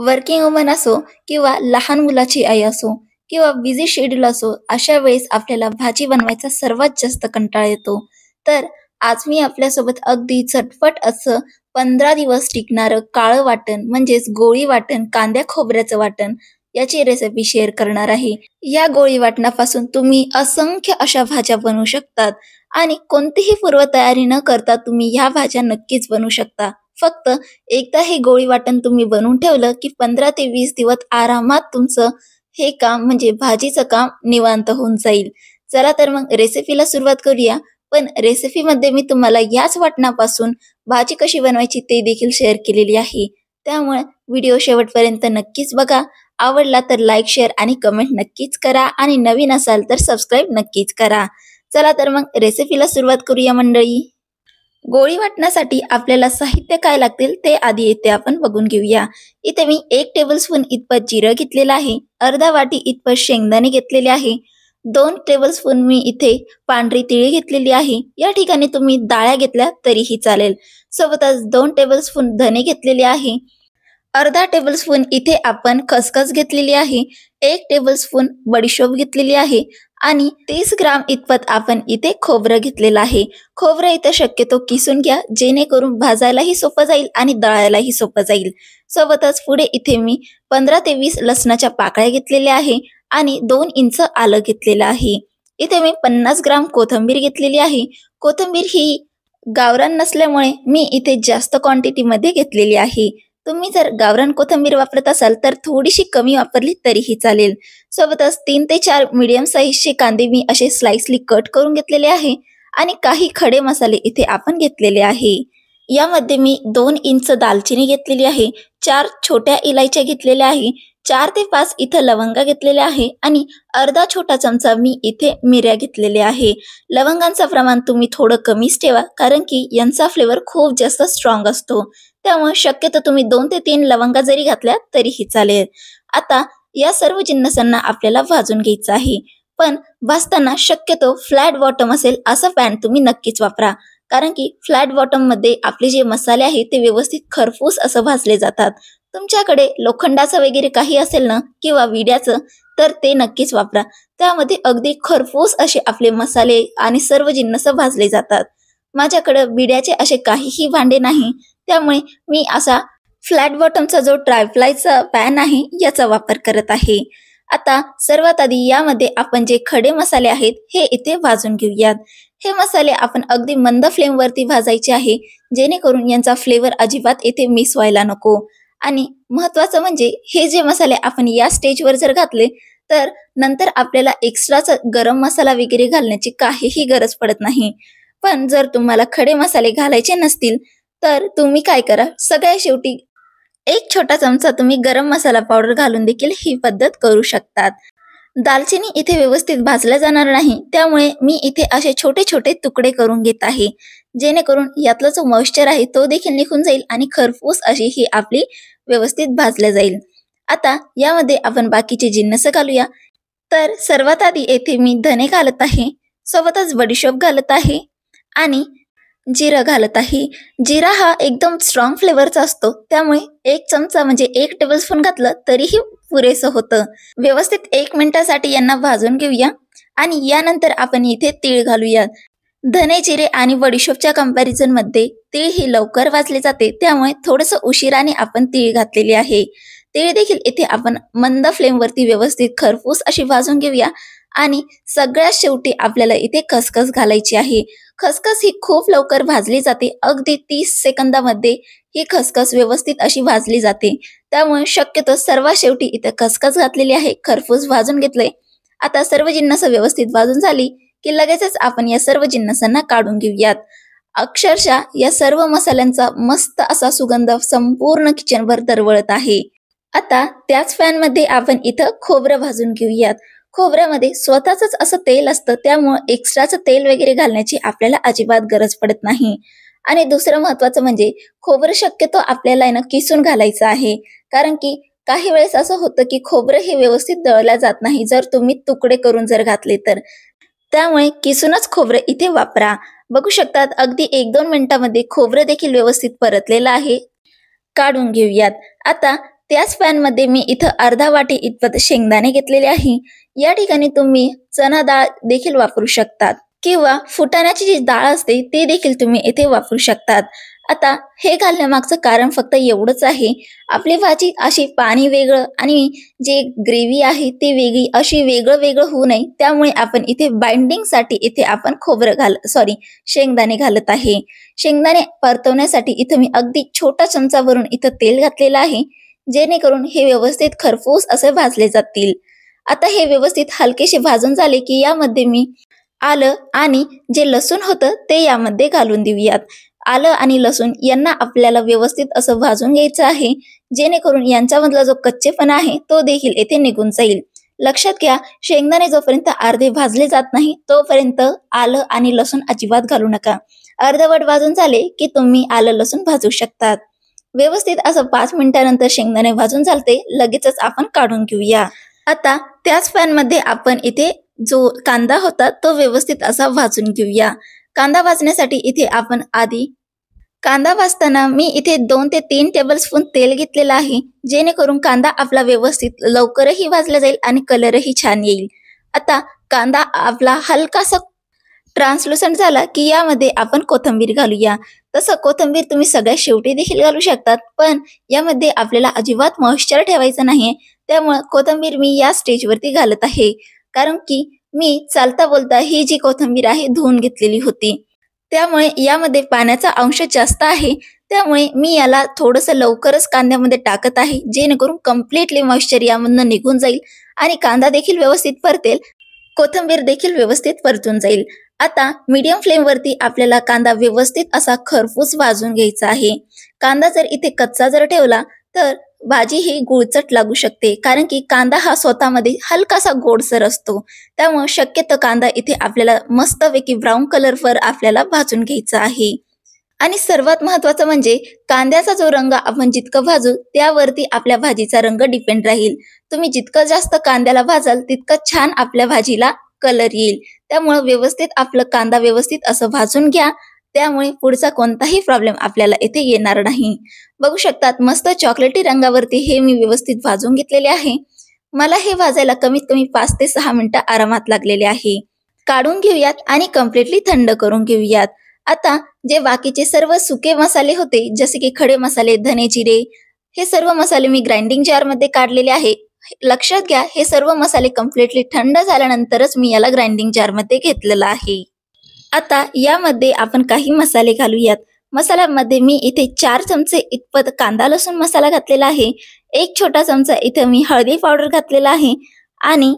Working woman असो किंवा लहान मुलाची आई असो किंवा बिझी शेड्यूल असो, अशा वेळेस आपल्याला भाजी बनवायचा सर्वात जास्त कंटाळा येतो. तर आज मी आपल्यासोबत अगदी झटपट असं 15 दिवस टिकणारं काळं वाटण म्हणजेच गोळी वाटण, कांद्या खोबऱ्याचं वाटण याची रेसिपी शेअर करणार आहे. या गोळी वाटणापासून तुम्ही असंख्य अशा भाज्या बनवू शकतात आणि कोणतीही पूर्वतयारी न करता तुम्ही ह्या भाज्या नक्कीच बनवू शकता. फक्त एकदा हे गोळी वाटण तुम्ही बनवून ठेवलं की 15 ते 20 दिवस आरामात तुमचं हे काम म्हणजे भाजीचं काम निवांत होऊन जाईल. चला तर मग रेसिपीला सुरुवात करूया. पण रेसिपीमध्ये मी तुम्हाला याच वाटणापासून भाजी कशी बनवायची ते देखील शेअर केलेली आहे. त्यामुळे व्हिडिओ शेवटपर्यंत नक्कीच बघा. आवडला तर लाईक, शेअर आणि कमेंट नक्कीच करा आणि नवीन असाल तर सबस्क्राईब नक्कीच करा. चला तर मग रेसिपीला सुरुवात करूया मंडळी. गोळी वाटण्यासाठी आपल्याला साहित्य काय लागतील ते आधी इथे आपण बघून घेऊया. इथे मी 1 टेबलस्पून इतपत जिरं घेतलेलं आहे, अर्धा वाटी इतपत शेंगदाणे घेतलेले आहे, 2 टेबलस्पून मी इथे पांढरी तिळी घेतलेली आहे. या ठिकाणी तुम्ही डाळ्या घेतल्या तरीही चालेल. सोबतच 2 टेबलस्पून धने घेतलेले आहे, अर्धा टेबलस्पून इथे आपण खसखस घेतलेली आहे, 1 टेबलस्पून बडीशोप घेतलेली आहे आणि 30 ग्राम इतपत आपण इथे खोबरं घेतलेलं आहे. खोबरं इथे शक्यतो किसून घ्या, जेणेकरून भाजायलाही सोपं जाईल आणि दळायलाही सोपं जाईल. सोबतच पुढे इथे मी 15 ते 20 लसणाच्या पाकळ्या घेतलेल्या आहे आणि 2 इंच आलं घेतलेलं आहे. इथे मी 50 ग्राम कोथिंबीर घेतलेली आहे. कोथिंबीर ही गावरान नसल्यामुळे मी इथे जास्त क्वांटिटीमध्ये घेतलेली आहे. तुम्ही जर गावरान कोथिंबीर वापरत असाल तर थोडीशी कमी वापरली तरीही चालेल. सोबतच 3 ते 4 मीडियम साईजचे कांदे मी असे स्लाइसली कट करून घेतलेले आहे आणि काही खडे मसाले इथे आपण घेतलेले आहे. यामध्ये मी 2 इंच दालचिनी घेतलेली आहे, 4 छोट्या इलायच्या घेतलेल्या आहे, 4 ते 5 इथं लवंगा घेतलेल्या आहे आणि अर्धा छोटा चमचा मी इथे मिऱ्या घेतलेल्या आहे. लवंगांचं प्रमाण तुम्ही थोडं कमीच ठेवा, कारण की यांचा फ्लेवर खूप जास्त स्ट्रॉंग असतो. त्यामुळे शक्यतो तुम्ही 2 ते 3 लवंगा जरी घातल्या तरीही चालेल. आता या सर्व जिन्नसांना आपल्याला भाजून घ्यायचं आहे. पण भाजताना शक्यतो फ्लॅट बॉटम असेल असा पॅन तुम्ही नक्कीच वापरा, कारण की फ्लॅट बॉटम मध्ये आपले जे मसाले आहेत ते व्यवस्थित खरपूस असं भाजले जातात. तुमच्याकडे लोखंडाचं वगैरे काही असेल ना किंवा विड्याचं तर ते नक्कीच वापरा. त्यामध्ये अगदी खरपूस असे आपले मसाले आणि सर्व जिन्नस भाजले जातात. माझ्याकडे विड्याचे असे काहीही भांडे नाही, त्यामुळे मी असा फ्लॅट बॉटमचा जो ट्रायप्लायचा पॅन आहे याचा वापर करत आहे. आता सर्वात आधी यामध्ये आपण जे खडे मसाले आहेत हे इथे भाजून घेऊयात. हे मसाले आपण अगदी मंद फ्लेम वरती भाजायचे आहे, जेणेकरून यांचा फ्लेवर अजिबात इथे मिस व्हायला नको. आणि महत्वाचं म्हणजे हे जे मसाले आपण या स्टेजवर जर घातले तर नंतर आपल्याला एक्स्ट्राचा गरम मसाला वगैरे घालण्याची काहीही गरज पडत नाही. पण जर तुम्हाला खडे मसाले घालायचे नसतील तर तुम्ही काय करा, सगळ्या शेवटी 1 छोटा चमचा तुम्ही गरम मसाला पावडर घालून देखील ही पद्धत करू शकतात. दालचिनी इथे व्यवस्थित भाजला जाणार नाही, त्यामुळे मी इथे असे छोटे छोटे तुकडे करून घेत आहे, जेणेकरून यातला जो मॉइश्चर आहे तो देखील निघून जाईल आणि खरपूस अशी ही आपली व्यवस्थित भाजल्या जाईल. आता यामध्ये आपण बाकीचे जिन्नस घालूया. तर सर्वात आधी येथे मी धने घालत आहे, सोबतच बडीशोप घालत आहे आणि जिरं घालत आहे. जिरा हा एकदम स्ट्रॉंग फ्लेवरचा असतो, त्यामुळे 1 चमचा म्हणजे 1 टेबलस्पून घातलं तरीही पुरेसं होतं. व्यवस्थित 1 मिनिटासाठी यांना भाजून घेऊया आणि यानंतर आपण इथे तीळ घालूया. धने, जिरे आणि बडीशोपच्या कंपॅरिझन मध्ये तीळ ही लवकर भाजले जाते, त्यामुळे थोडंसं उशिराने आपण तीळ घातलेली आहे. तीळ देखील इथे आपण मंद फ्लेम वरती व्यवस्थित खरपूस अशी भाजून घेऊया आणि सगळ्यात शेवटी आपल्याला इथे खसखस घालायची आहे. खसखस ही खूप लवकर भाजली जाते, अगदी 30 सेकंदामध्ये ही खसखस व्यवस्थित अशी भाजली जाते. त्यामुळे शक्यतो सर्वात शेवटी इथे खसखस घातलेली आहे, खरपूस भाजून घेतले. आता सर्व जिन्नस व्यवस्थित भाजून झाली की लगेचच आपण या सर्व जिन्नसांना काढून घेऊयात. अक्षरशः या सर्व मसाल्यांचा मस्त असा सुगंध संपूर्ण किचनभर दरवळत आहे. आता त्याच पॅन मध्ये आपण इथं खोबरं भाजून घेऊयात. खोबऱ्यामध्ये स्वतःच असं तेल असतं, त्यामुळे एक्स्ट्राचं तेल वगैरे घालण्याची आपल्याला अजिबात गरज पडत नाही. आणि दुसरं महत्वाचं म्हणजे खोबरं शक्यतो आपल्याला ना किसून घालायचं आहे, कारण की काही वेळेस असं होतं की खोबरं हे व्यवस्थित दळलं जात नाही जर तुम्ही तुकडे करून जर घातले तर. त्यामुळे किसूनच खोबरं इथे वापरा. बघू शकतात अगदी 1-2 मिनिटांमध्ये खोबरं देखील व्यवस्थित परतलेलं आहे. काढून घेऊयात. आता त्याच पॅनमध्ये मी इथं अर्धा वाटी इतपत शेंगदाणे घेतलेले आहे. या ठिकाणी तुम्ही चना डाळ देखील वापरू शकतात किंवा फुटाण्याची जी डाळ असते ते देखील तुम्ही इथे वापरू शकतात. आता हे घालण्यामागचं कारण फक्त एवढंच आहे, आपली भाजी अशी पाणी वेगळं आणि जे ग्रेव्ही आहे ती वेगळी अशी वेगळं वेगळं होऊ नये, त्यामुळे आपण इथे बाइंडिंगसाठी इथे आपण शेंगदाणे घालत आहे. शेंगदाणे परतवण्यासाठी इथं मी अगदी छोटा चमचा भरून इथं तेल घातलेलं आहे, जेणेकरून हे व्यवस्थित खरपूस असे भाजले जातील. आता हे व्यवस्थित हलकेसे भाजून झाले की यामध्ये मी आलं आणि जे लसूण होतं ते यामध्ये घालून देऊयात. आलं आणि लसूण यांना आपल्याला व्यवस्थित असं भाजून घ्यायचं आहे, जेणेकरून यांच्यामधला जो कच्चेपणा आहे तो देखील येथे निघून जाईल. लक्षात घ्या, शेंगदाणे जोपर्यंत अर्धे भाजले जात नाही तोपर्यंत आलं आणि लसूण अजिबात घालू नका. अर्धवट भाजून झाले की तुम्ही आलं लसूण भाजू शकतात. व्यवस्थित असं 5 मिनिटानंतर शेंगदाणे भाजून झालते, लगेचच आपण काढून घेऊया. आता त्याच पॅनमध्ये आपण इथे जो कांदा होता तो व्यवस्थित असा भाजून घेऊया. कांदा भाजण्यासाठी इथे आपण आधी कांदा भाजताना मी इथे 2 ते 3 टेबलस्पून तेल घेतलेलं आहे, जेणेकरून कांदा आपला व्यवस्थित लवकरही भाजला जाईल आणि कलरही छान येईल. आता कांदा आपला हलकासा ट्रान्सलुसंट झाला की यामध्ये आपण कोथिंबीर घालूया. तसं कोथिंबीर तुम्ही सगळ्यात शेवटी देखील घालू शकतात, पण यामध्ये आपल्याला अजिबात मॉइश्चर ठेवायचं नाहीये, त्यामुळे कोथिंबीर मी या स्टेजवरती घालत आहे. कारण की मी चालता बोलता ही जी कोथिंबीर आहे धुवून घेतलेली होती, त्यामुळे यामध्ये पाण्याचा अंश जास्त आहे. त्यामुळे मी याला थोडंसं लवकरच कांद्यामध्ये टाकत आहे, जेणेकरून कम्प्लिटली मॉइश्चर यामधनं निघून जाईल आणि कांदा देखील व्यवस्थित परतेल, कोथिंबीर देखील व्यवस्थित परतून जाईल. आता मीडियम फ्लेमवरती आपल्याला कांदा व्यवस्थित असा खरपूस भाजून घ्यायचा आहे. कांदा जर इथे कच्चा जर ठेवला तर भाजी ही गुळचट लागू शकते, कारण की कांदा हा स्वतःमध्ये हलकासा गोडसर असतो. त्यामुळे शक्यतो कांदा इथे आपल्याला मस्तपैकी ब्राऊन कलरवर आपल्याला भाजून घ्यायचा आहे. आणि सर्वात महत्वाचं म्हणजे कांद्याचा जो रंग आपण जितकं भाजू त्यावरती आपल्या भाजीचा रंग डिपेंड राहील. तुम्ही जितकं जास्त कांद्याला भाजाल तितकं छान आपल्या भाजीला कलर येईल. त्यामुळे व्यवस्थित आपलं कांदा व्यवस्थित असं भाजून घ्या, त्यामुळे पुढचा कोणताही प्रॉब्लेम आपल्याला येथे येणार नाही. बघू शकतात मस्त चॉकलेटी रंगावरती हे मी व्यवस्थित भाजून घेतलेले आहे. मला हे भाजायला कमीत कमी 5 ते 6 मिनिटं आरामात लागलेले आहे. काढून घेऊयात आणि कम्प्लिटली थंड करून घेऊयात. आता जे बाकीचे सर्व सुके मसाले होते, जसे की खडे मसाले, धने, जिरे, हे सर्व मसाले मी ग्राइंडिंग जार मध्ये काढलेले आहे. लक्षात घ्या, हे सर्व मसाले कम्प्लिटली थंड झाल्यानंतरच मी याला ग्राइंडिंग जार मध्ये घेतलेलं आहे. आता यामध्ये आपण काही मसाले घालूयात. मसाल्यामध्ये मी इथे 4 चमचे इतपत कांदा लसूण मसाला घातलेला आहे. 1 छोटा चमचा इथे मी हळदी पावडर घातलेला आहे आणि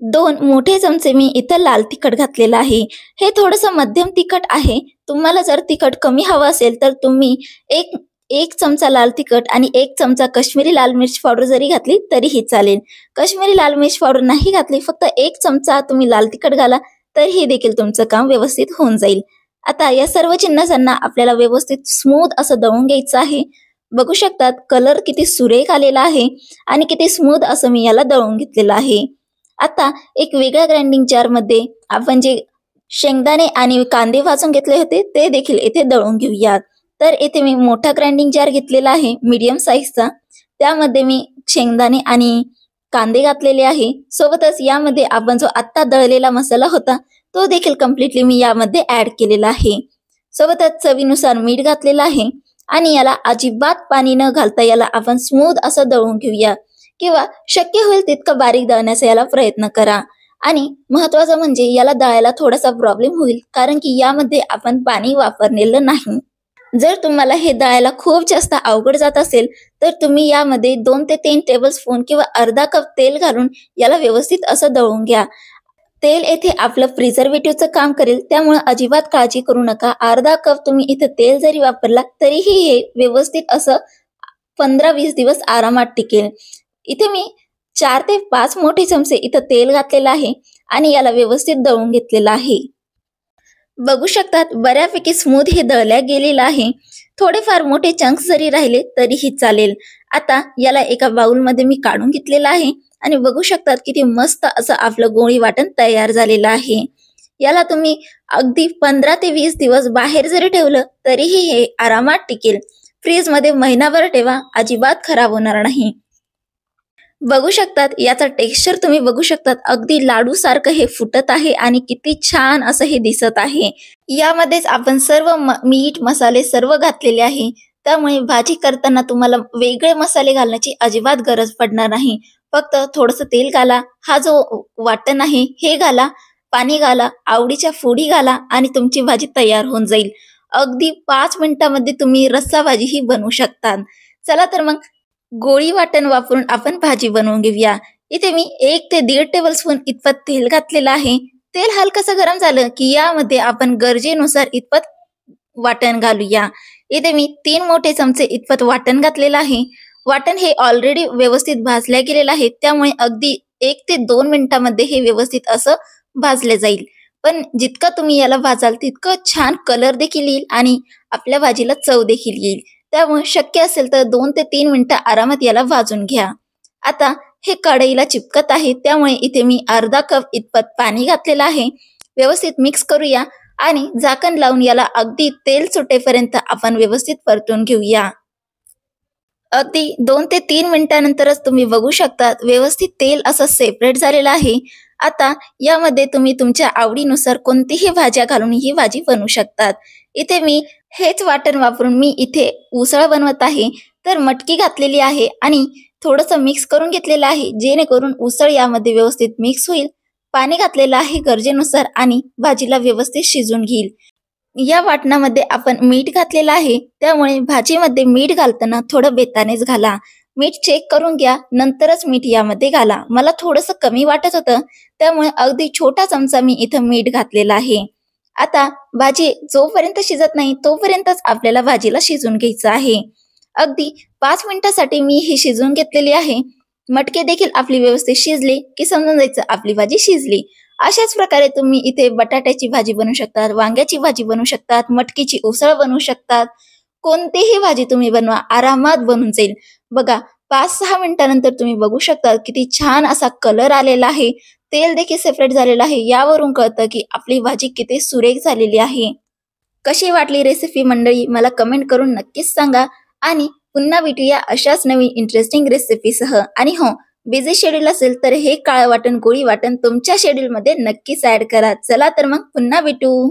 2 मोठे चमचे मी इथं लाल तिखट घातलेलं आहे. हे थोडंसं मध्यम तिखट आहे. तुम्हाला जर तिखट कमी हवं असेल तर तुम्ही एक चमचा लाल तिखट आणि 1 चमचा काश्मीरी लाल मिर्च पावडर जरी घातली तरीही चालेल. काश्मीरी लाल मिर्च पावडर नाही घातली, फक्त 1 चमचा तुम्ही लाल तिखट घाला, तर हे देखील तुमचं काम व्यवस्थित होऊन जाईल. आता या सर्व जिन्नसांना आपल्याला व्यवस्थित स्मूथ असं दळून घ्यायचं आहे. बघू शकतात कलर किती सुरेख आलेला आहे आणि किती स्मूथ असं मी याला दळून घेतलेलं आहे. आता एक वेगळ्या ग्राइंडिंग जार मध्ये आपण जे शेंगदाणे आणि कांदे भाजून घेतले होते ते देखील इथे दळून घेऊयात. तर इथे मी मोठा ग्राइंडिंग जार घेतलेला आहे मीडियम साईजचा, त्यामध्ये मी शेंगदाणे आणि कांदे घातलेले आहे. सोबतच यामध्ये आपण जो आत्ता दळलेला मसाला होता तो देखील कम्प्लिटली मी यामध्ये ऍड केलेला आहे. सोबतच चवीनुसार मीठ घातलेलं आहे आणि याला अजिबात पाणी न घालता याला आपण स्मूथ असं दळून घेऊया, किंवा शक्य होईल तितकं बारीक दळण्याचा याला प्रयत्न करा. आणि महत्वाचं म्हणजे याला दळायला थोडासा प्रॉब्लेम होईल, कारण की यामध्ये आपण पाणी वापरलेलं नाही. जर तुम्हाला हे दळायला खूप जास्त अवघड जात असेल तर तुम्ही यामध्ये 2 ते 3 टेबलस्पून किंवा अर्धा कप तेल घालून याला व्यवस्थित असं दळून घ्या. तेल येथे आपलं प्रिझर्वेटिव्हचं काम करेल, त्यामुळे अजिबात काळजी करू नका. अर्धा कप तुम्ही इथे तेल जरी वापरला तरीही हे व्यवस्थित असं 15-20 दिवस आरामात टिकेल. इथे मी 4 ते 5 मोठे चमचे इथं तेल घातलेलं आहे आणि याला व्यवस्थित दळून घेतलेलं आहे. बघू शकतात बऱ्यापैकी स्मूथ हे दळल्या गेलेलं आहे. थोडेफार मोठे चंक्स जरी राहिले तरीही चालेल. आता याला एका बाउलमध्ये मी काढून घेतलेलं आहे आणि बघू शकतात किती मस्त असं आपलं गोळी वाटण तयार झालेलं आहे. याला तुम्ही अगदी 15 ते 20 दिवस बाहेर जरी ठेवलं तरीही हे आरामात टिकेल. फ्रीजमध्ये महिनाभर ठेवा, अजिबात खराब होणार नाही. बघू शकतात याचा टेक्स्चर तुम्ही बघू शकतात, अगदी लाडू सारखं हे फुटत आहे आणि किती छान असं हे दिसत आहे. यामध्येच आपण सर्व मीठ मसाले सर्व घातलेले आहे, त्यामुळे भाजी करताना तुम्हाला वेगळे मसाले घालण्याची अजिबात गरज पडणार नाही. फक्त थोडंसं तेल घाला, हा जो वाटण आहे हे घाला, पाणी घाला, आवडीच्या फोडी घाला आणि तुमची भाजी तयार होऊन जाईल. अगदी 5 मिनिटामध्ये तुम्ही रस्सा भाजी ही बनवू शकता. चला तर मग गोळी वाटण वापरून आपण भाजी बनवून घेऊया. इथे मी 1 ते 1.5 टेबलस्पून इतपत तेल घातलेलं आहे. तेल हलकसं गरम झालं की यामध्ये आपण गरजेनुसार इतपत वाटण घालूया. इथे मी 3 मोठे चमचे इतपत वाटण घातलेलं आहे. वाटण हे ऑलरेडी व्यवस्थित भाजल्या गेलेलं आहे, त्यामुळे अगदी 1 ते 2 मिनिटामध्ये हे व्यवस्थित असं भाजले जाईल. पण जितकं तुम्ही याला भाजाल तितकं छान कलर देखील येईल आणि आपल्या भाजीला चव देखील येईल. त्यामुळे शक्य असेल तर 2 ते 3 मिनिटं आरामात याला भाजून घ्या. आता हे कढईला चिपकत आहे, त्यामुळे इथे मी अर्धा कप इतपत पाणी घातलेलं आहे. व्यवस्थित मिक्स करूया आणि झाकण लावून याला अगदी तेल सुटेपर्यंत आपण व्यवस्थित परतून घेऊया. अगदी 2 ते 3 मिनिटानंतरच तुम्ही बघू शकता व्यवस्थित तेल असं सेपरेट झालेलं आहे. आता यामध्ये तुम्ही तुमच्या आवडीनुसार कोणतीही भाज्या घालून ही भाजी बनवू शकतात. इथे मी हेच वाटण वापरून मी इथे उसळ बनवत आहे. तर मटकी घातलेली आहे आणि थोडंसं मिक्स करून घेतलेलं आहे, जेणेकरून उसळ यामध्ये व्यवस्थित मिक्स होईल. पाणी घातलेलं आहे गरजेनुसार आणि भाजीला व्यवस्थित शिजून घेईल. या वाटणामध्ये आपण मीठ घातलेलं आहे, त्यामुळे भाजीमध्ये मीठ घालताना थोडं बेतानेच घाला. मीठ चेक करून घ्या, नंतरच मीठ यामध्ये घाला. मला थोडंसं कमी वाटत होतं, त्यामुळे अगदी छोटा चमचा मी इथं मीठ घातलेलं आहे. आता भाजी जोपर्यंत शिजत नाही तोपर्यंतच आपल्याला भाजीला शिजून घ्यायचं आहे. अगदी 5 मिनिटासाठी मी ही शिजवून घेतलेली आहे. मटके देखील आपली व्यवस्थित शिजली की समजून जायचं आपली भाजी शिजली. अशाच प्रकारे तुम्ही इथे बटाट्याची भाजी बनवू शकतात, वांग्याची भाजी बनवू शकतात, मटकीची उसळ बनवू शकतात. कोणतीही भाजी तुम्ही बनवा, आरामात बनून जाईल. बघा 5-6 मिनिटानंतर तुम्ही बघू शकता किती छान असा कलर आलेला आहे. तेल देखील सेपरेट झालेलं आहे. यावरून कळतं की आपली भाजी किती सुरेख झालेली आहे. कशी वाटली रेसिपी मंडळी, मला कमेंट करून नक्कीच सांगा आणि पुन्हा भेटूया अशाच नवीन इंटरेस्टिंग रेसिपीसह. आणि हो, बिझी शेड्यूल असेल तर हे काळं वाटण, गोळी वाटण तुमच्या शेड्यूलमध्ये नक्कीच ॲड करा. चला तर मग पुन्हा भेटू.